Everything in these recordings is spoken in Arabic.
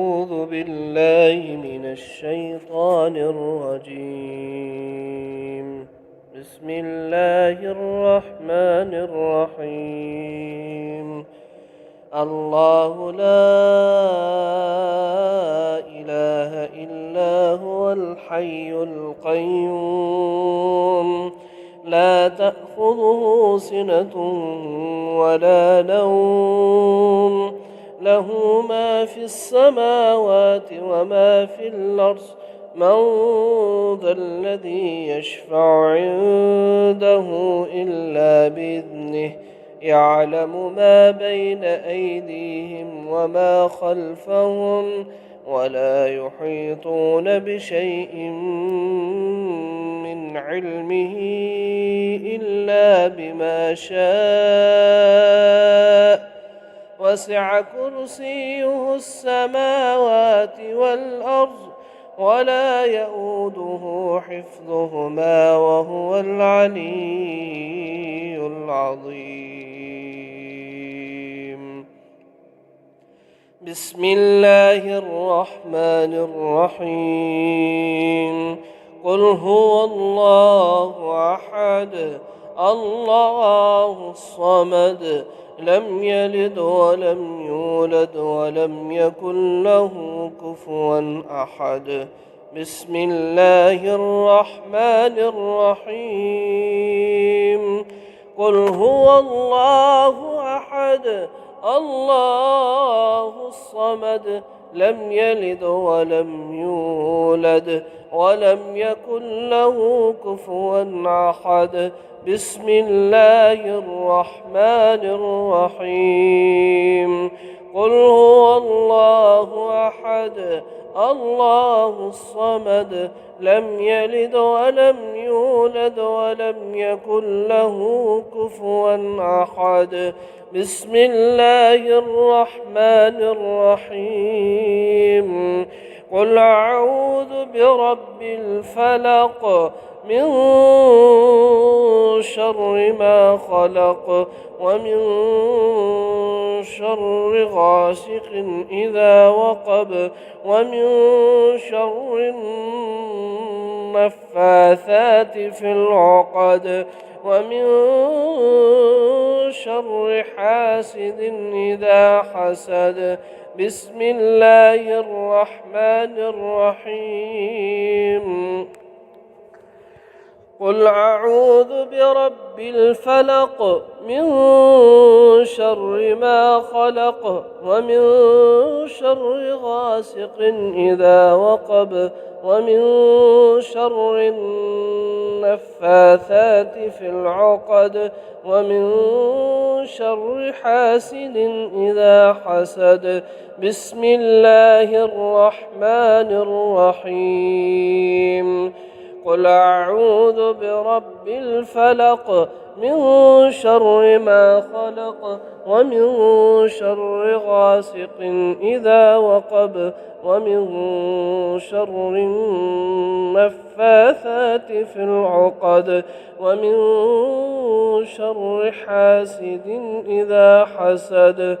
أعوذ بالله من الشيطان الرجيم. بسم الله الرحمن الرحيم. الله لا إله إلا هو الحي القيوم لا تأخذه سنة ولا نوم له ما في السماوات وما في الأرض من ذا الذي يشفع عنده إلا بإذنه يعلم ما بين أيديهم وما خلفهم ولا يحيطون بشيء من علمه إلا بما شاء وسع كرسيه السماوات والأرض ولا يؤوده حفظهما وهو العلي العظيم. بسم الله الرحمن الرحيم. قل هو الله أحد الله الصمد لم يلد ولم يولد ولم يكن له كفوا أحد. بسم الله الرحمن الرحيم. قل هو الله أحد الله الصمد لم يلد ولم يولد ولم يكن له كفوا أحد. بسم الله الرحمن الرحيم. قل هو الله أحد الله الصمد لم يلد ولم يولد ولم يكن له كفوا أحد. بسم الله الرحمن الرحيم. قل أعوذ برب الفلق من شر ما خلق ومن شر غاسق إذا وقب ومن شر النفاثات في العقد ومن شر حاسد إذا حسد. بسم الله الرحمن الرحيم. قل أعوذ برب الفلق من شر ما خلق ومن شر غاسق إذا وقب ومن شر النفاثات في العقد ومن شر حاسد إذا حسد. بسم الله الرحمن الرحيم. قل أعوذ برب الفلق من شر ما خلق ومن شر غاسق إذا وقب ومن شر النفاثات في العقد ومن شر حاسد إذا حسد.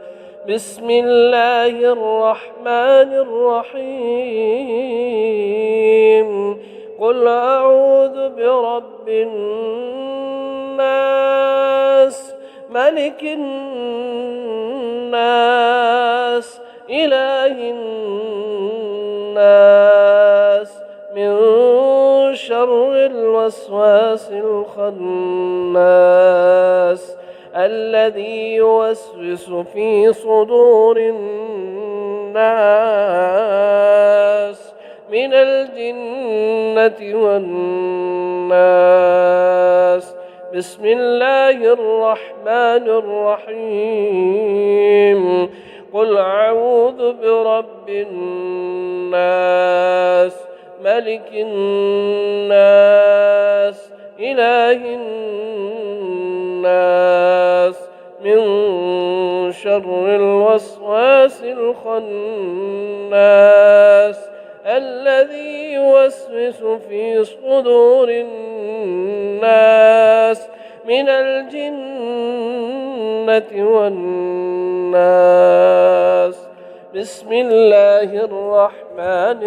بسم الله الرحمن الرحيم. قل أعوذ برب الناس ملك الناس إله الناس من شر الوسواس الخناس الذي يوسوس في صدور الناس من الجنة والناس. بسم الله الرحمن الرحيم. قل أعوذ برب الناس ملك الناس إله الناس من شر الوسواس الخناس الذي يوسوس في صدور الناس من الجنة والناس. بسم الله الرحمن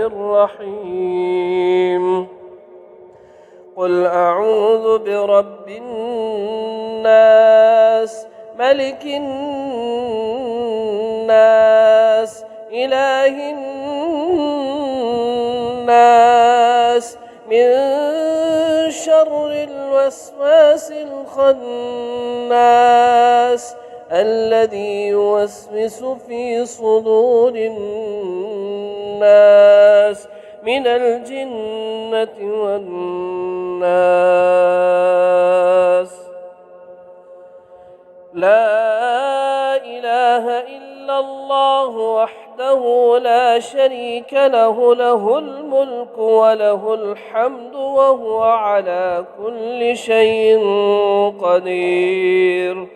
الرحيم قل أعوذ برب الناس ملك الناس إله الناس من شر الوسواس الخناس الذي يوسوس في صدور الناس من الجنة والناس. لا إله إلا الله وحده لا شريك له له الملك وله الحمد وهو على كل شيء قدير.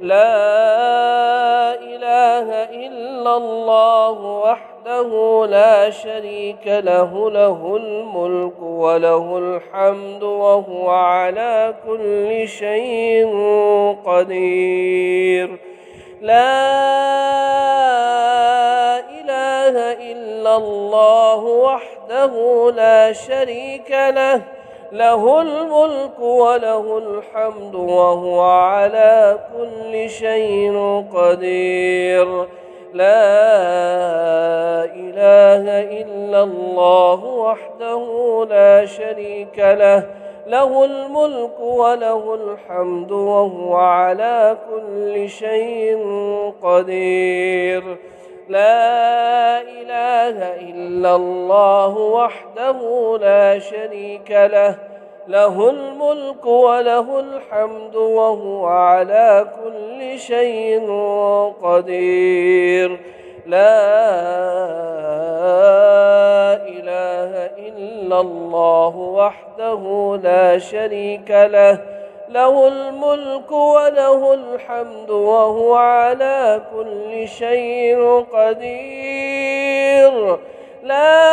لا إله إلا الله وحده لا شريك له له الملك وله الحمد وهو على كل شيء قدير. لا إله إلا الله وحده لا شريك له له الملك وله الحمد وهو على كل شيء قدير. لا إله إلا الله وحده لا شريك له له الملك وله الحمد وهو على كل شيء قدير. لا إله إلا الله وحده لا شريك له له الملك وله الحمد وهو على كل شيء قدير. لا إله إلا الله وحده لا شريك له له الملك وله الحمد وهو على كل شيء قدير. لا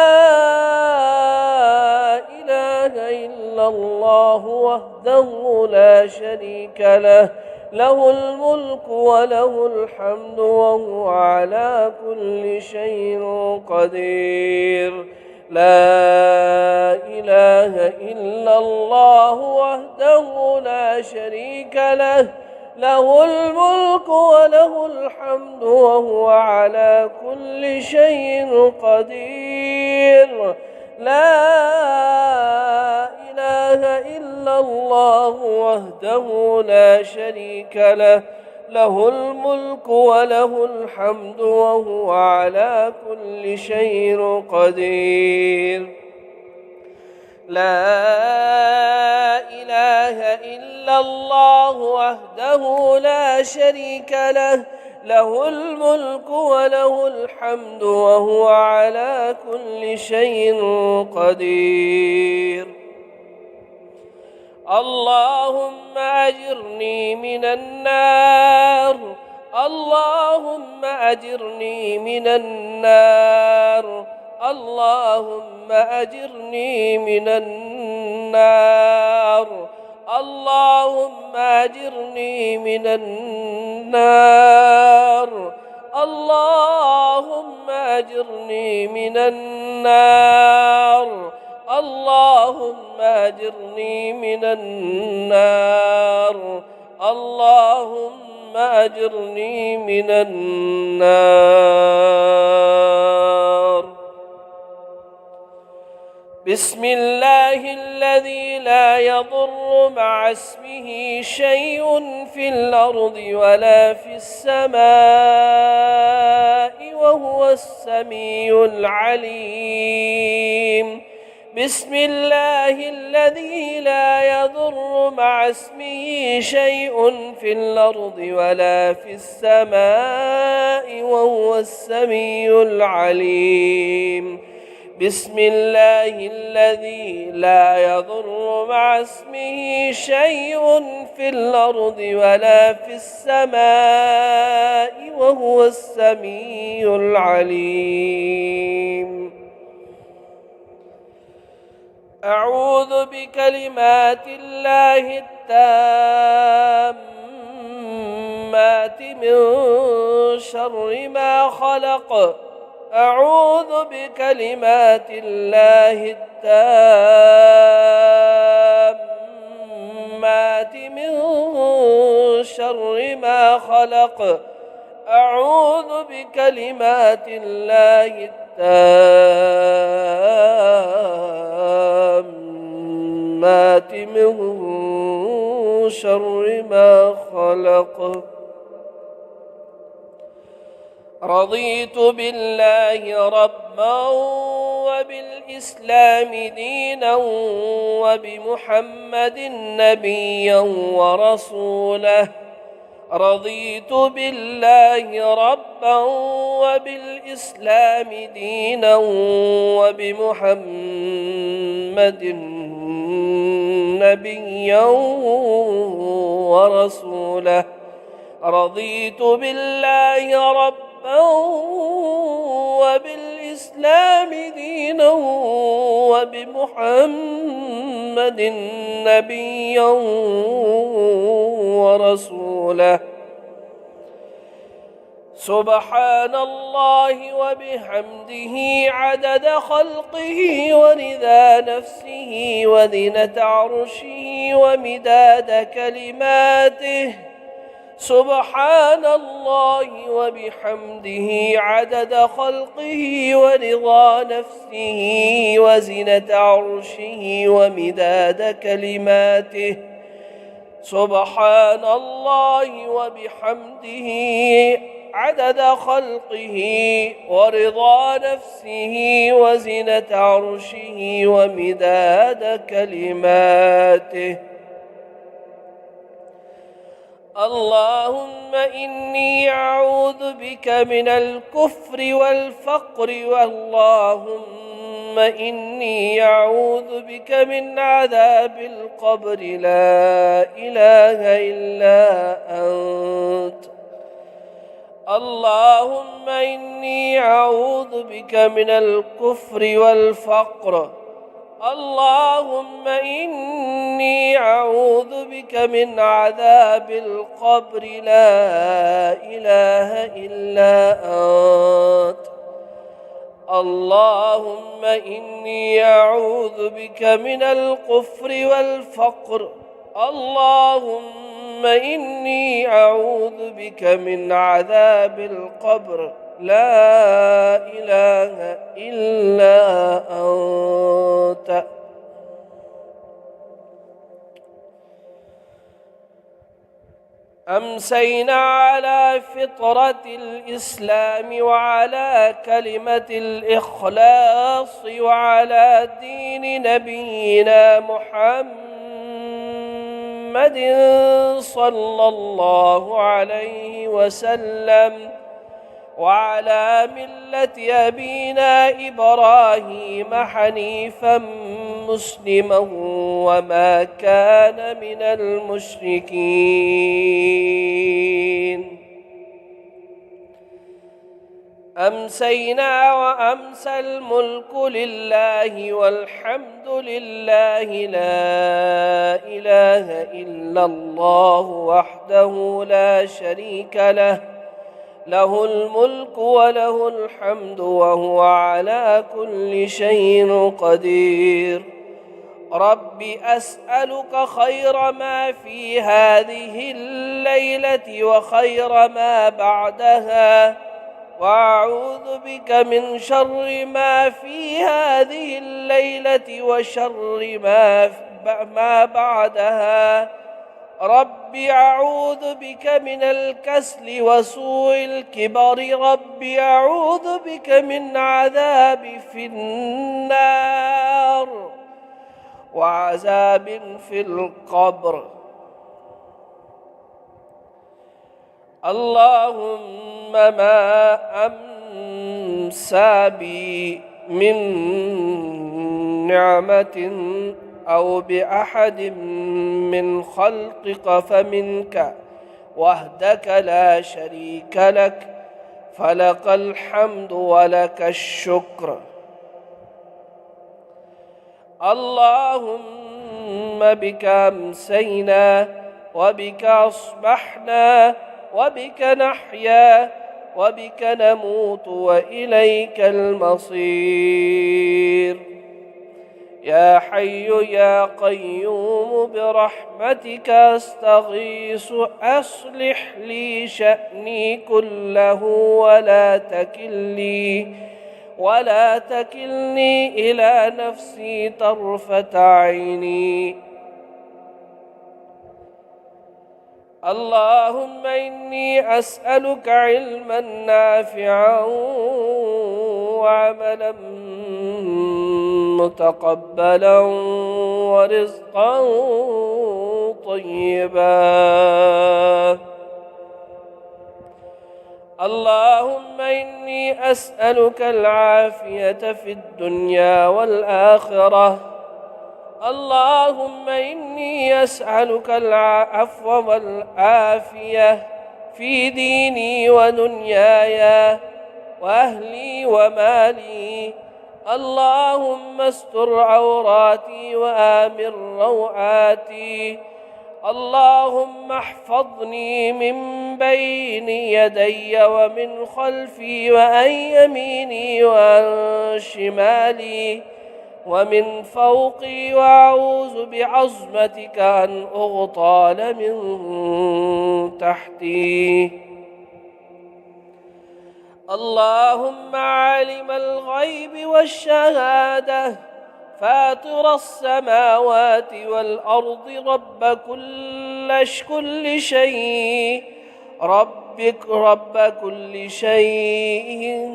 إله إلا الله وحده لا شريك له له الملك وله الحمد وهو على كل شيء قدير. لا إله إلا الله وحده لا شريك له له الملك وله الحمد وهو على كل شيء قدير. لا إله إلا الله وحده لا شريك له له الملك وله الحمد وهو على كل شيء قدير. لا إله إلا الله وحده لا شريك له له الملك وله الحمد وهو على كل شيء قدير. اللهم أجرني من النار اللهم أجرني من النار اللهم أجرني من النار اللهم أجرني من النار اللهم أجرني من النار اللهم أجرني من النار اللهم أجرني من النار. بسم الله الذي لا يضر مع اسمه شيء في الأرض ولا في السماء وهو السميع العليم. بسم الله الذي لا يضر مع اسمه شيء في الأرض ولا في السماء وهو السميع العليم. بسم الله الذي لا يضر مع اسمه شيء في الأرض ولا في السماء وهو السميع العليم. أعوذ بكلمات الله التامات من شر ما خلق. أعوذ بكلمات الله التامات من شر ما خلق أعوذ بكلمات الله التامات من شر ما خلق. رضيت بالله ربا وبالإسلام دينا وبمحمد نبيا ورسوله. رضيت بالله ربا وبالإسلام دينا وبمحمد نبيا ورسوله. رضيت بالله ربا وبالإسلام دينا وبمحمد نبيا ورسوله. سبحان الله وبحمده عدد خلقه ورضا نفسه وزنة عرشه ومداد كلماته. سبحان الله وبحمده عدد خلقه ورضا نفسه وزنة عرشه ومداد كلماته. سبحان الله وبحمده عدد خلقه ورضا نفسه وزنة عرشه ومداد كلماته. اللهم إني أعوذ بك من الكفر والفقر اللهم إني أعوذ بك من عذاب القبر لا إله إلا أنت. اللهم إني أعوذ بك من الكفر والفقر اللهم إني أعوذ بك من عذاب القبر لا إله إلا أنت. اللهم إني أعوذ بك من الكفر والفقر اللهم إني أعوذ بك من عذاب القبر لا إله إلا أنت. أمسينا على فطرة الإسلام وعلى كلمة الإخلاص وعلى دين نبينا محمد صلى الله عليه وسلم وعلى ملة أبينا إبراهيم حنيفا مسلما وما كان من المشركين. أمسينا وأمسى الملك لله والحمد لله لا إله إلا الله وحده لا شريك له له الملك وله الحمد وهو على كل شيء قدير. رب أسألك خير ما في هذه الليلة وخير ما بعدها وأعوذ بك من شر ما في هذه الليلة وشر ما بعدها. رب أعوذ بك من الكسل وسوء الكبر. رب أعوذ بك من عذاب في النار وعذاب في القبر. اللهم ما أمسى بي من نعمة أو بأحد من خلقك فمنك وحدك لا شريك لك فلك الحمد ولك الشكر. اللهم بك أمسينا وبك أصبحنا وبك نحيا وبك نموت وإليك المصير. يا حي يا قيوم برحمتك أستغيث أصلح لي شأني كله ولا تكلني إلى نفسي طرفة عيني. اللهم إني أسألك علما نافعا وعملا متقبلا ورزقا طيبا. اللهم إني أسألك العافية في الدنيا والآخرة. اللهم إني أسألك العفو والعافية في ديني ودنياي وأهلي ومالي. اللهم استر عوراتي وآمن روعاتي. اللهم احفظني من بين يدي ومن خلفي وعن يميني وعن شمالي ومن فوقي، وأعوذ بعظمتك أن أغتال من تحتي. اللهم عالم الغيب والشهادة فاطر السماوات والأرض رب كل شيء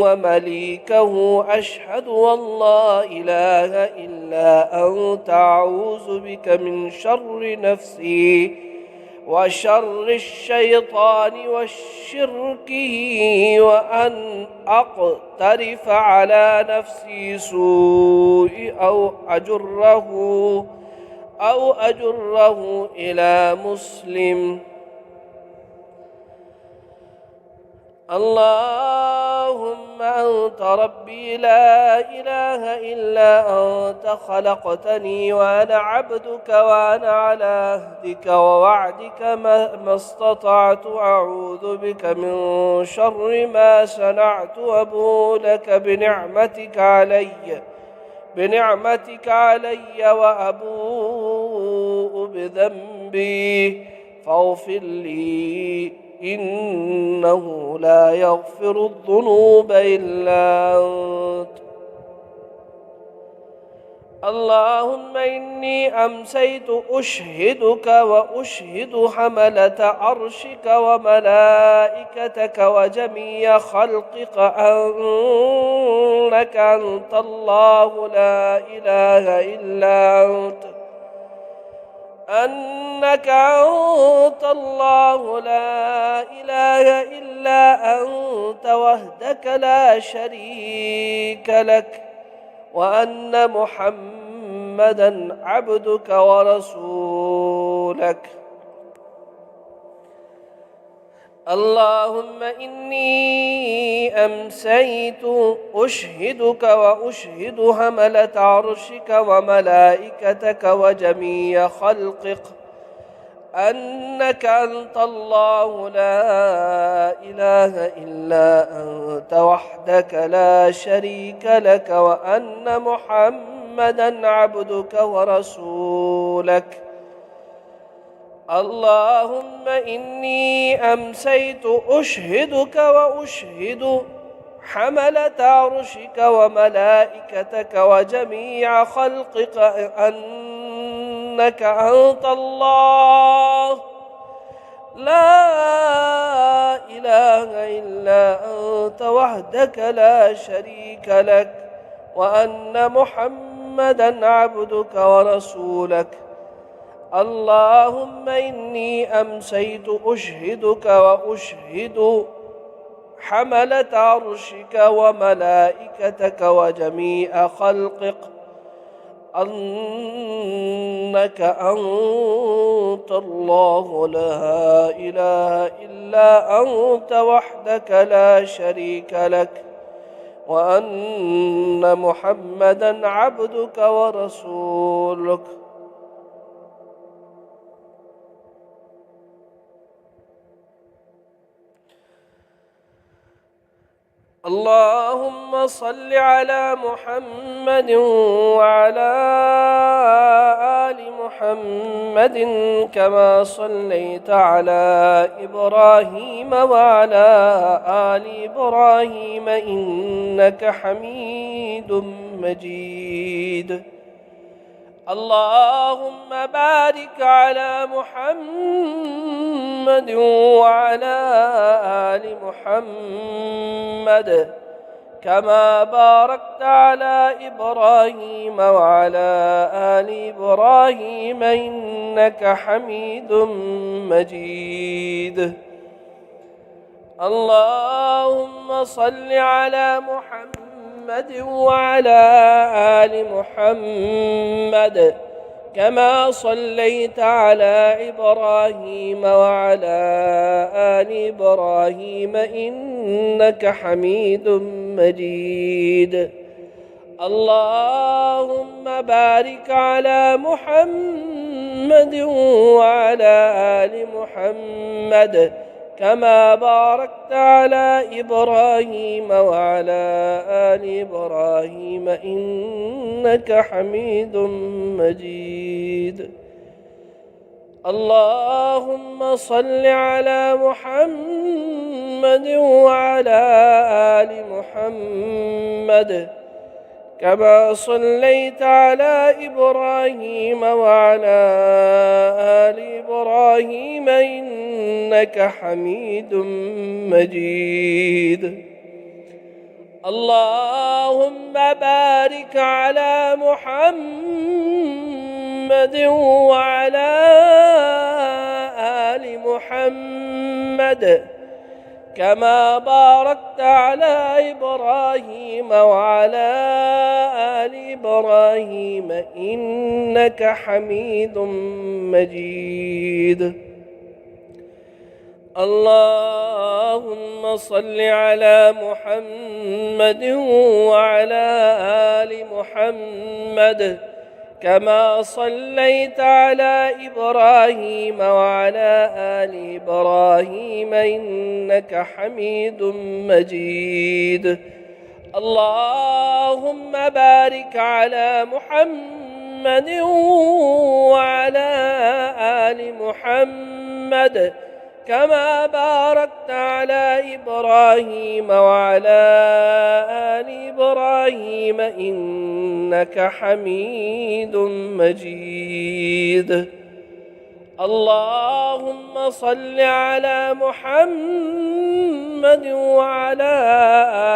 ومليكه، أشهد أن لا إله إلا أنت، أعوذ بك من شر نفسي وشر الشيطان وشركه، وأن أقترف على نفسي سوء أو أجره إلى مسلم. اللهم أنت ربي لا إله إلا أنت، خلقتني وأنا عبدك، وأنا على عهدك ووعدك ما استطعت، أعوذ بك من شر ما صنعت، وأبوء لك بنعمتك علي وأبوء بذنبي فاغفر لي، إنه لا يغفر الذنوب إلا أنت. اللهم إني أمسيت أشهدك وأشهد حملة عرشك وملائكتك وجميع خلقك أنك أنت الله لا إله إلا أنت، أنك أنت الله لا إله إلا أنت وحدك لا شريك لك، وأن محمدا عبدك ورسولك. اللهم إني أمسيت أشهدك وأشهد حملة عرشك وملائكتك وجميع خلقك أنك أنت الله لا إله إلا أنت وحدك لا شريك لك، وأن محمدا عبدك ورسولك. اللهم إني أمسيت أشهدك وأشهد حملة عرشك وملائكتك وجميع خلقك أنك أنت الله لا إله إلا أنت وحدك لا شريك لك، وأن محمدا عبدك ورسولك. اللهم إني أمسيت أشهدك وأشهد حملة عرشك وملائكتك وجميع خلقك أنك أنت الله لا إله إلا أنت وحدك لا شريك لك، وأن محمدا عبدك ورسولك. اللهم صل على محمد وعلى آل محمد كما صليت على إبراهيم وعلى آل إبراهيم إنك حميد مجيد. اللهم بارك على محمد وعلى آل محمد كما باركت على إبراهيم وعلى آل إبراهيم إنك حميد مجيد. اللهم صل على محمد وعلى آل محمد كما صليت على إبراهيم وعلى آل إبراهيم إنك حميد مجيد. اللهم بارك على محمد وعلى آل محمد كما باركت على إبراهيم وعلى آل إبراهيم إنك حميد مجيد. اللهم صل على محمد وعلى آل محمد كما صليت على إبراهيم وعلى آل إبراهيم إنك حميد مجيد. اللهم بارك على محمد وعلى آل محمد كما باركت على إبراهيم وعلى آل إبراهيم إنك حميد مجيد. اللهم صل على محمد وعلى آل محمد كما صليت على إبراهيم وعلى آل إبراهيم إنك حميد مجيد. اللهم بارك على محمد وعلى آل محمد كما باركت على إبراهيم وعلى آل إبراهيم إنك حميد مجيد. اللهم صل على محمد وعلى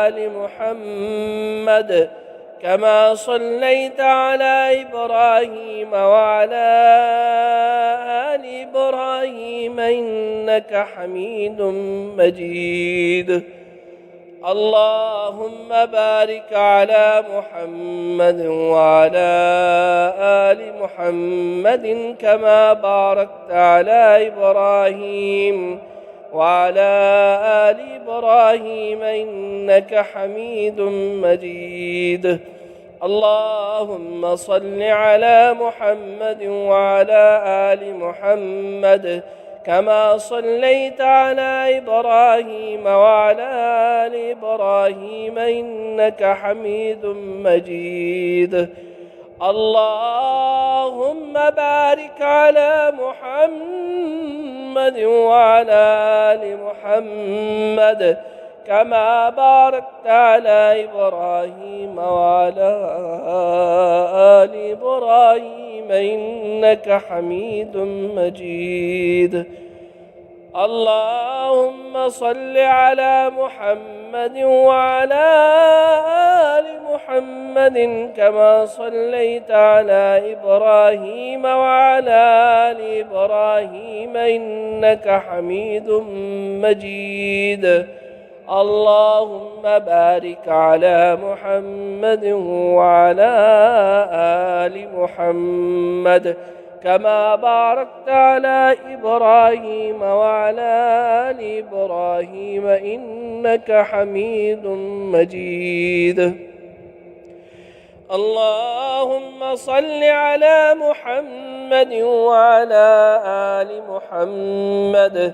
آل محمد كما صليت على إبراهيم وعلى آل إبراهيم إنك حميد مجيد. اللهم بارك على محمد وعلى آل محمد كما باركت على إبراهيم وعلى آل إبراهيم إنك حميد مجيد. اللهم صل على محمد وعلى آل محمد كما صليت على إبراهيم وعلى آل إبراهيم إنك حميد مجيد. اللهم بارك على محمد وعلى آل محمد كما باركت على إبراهيم وعلى آل إبراهيم إنك حميد مجيد. اللهم صل على محمد وعلى آل محمد كما صليت على إبراهيم وعلى آل إبراهيم إنك حميد مجيد. اللهم بارك على محمد وعلى آل محمد كما باركت على إبراهيم وعلى آل إبراهيم إنك حميد مجيد. اللهم صل على محمد وعلى آل محمد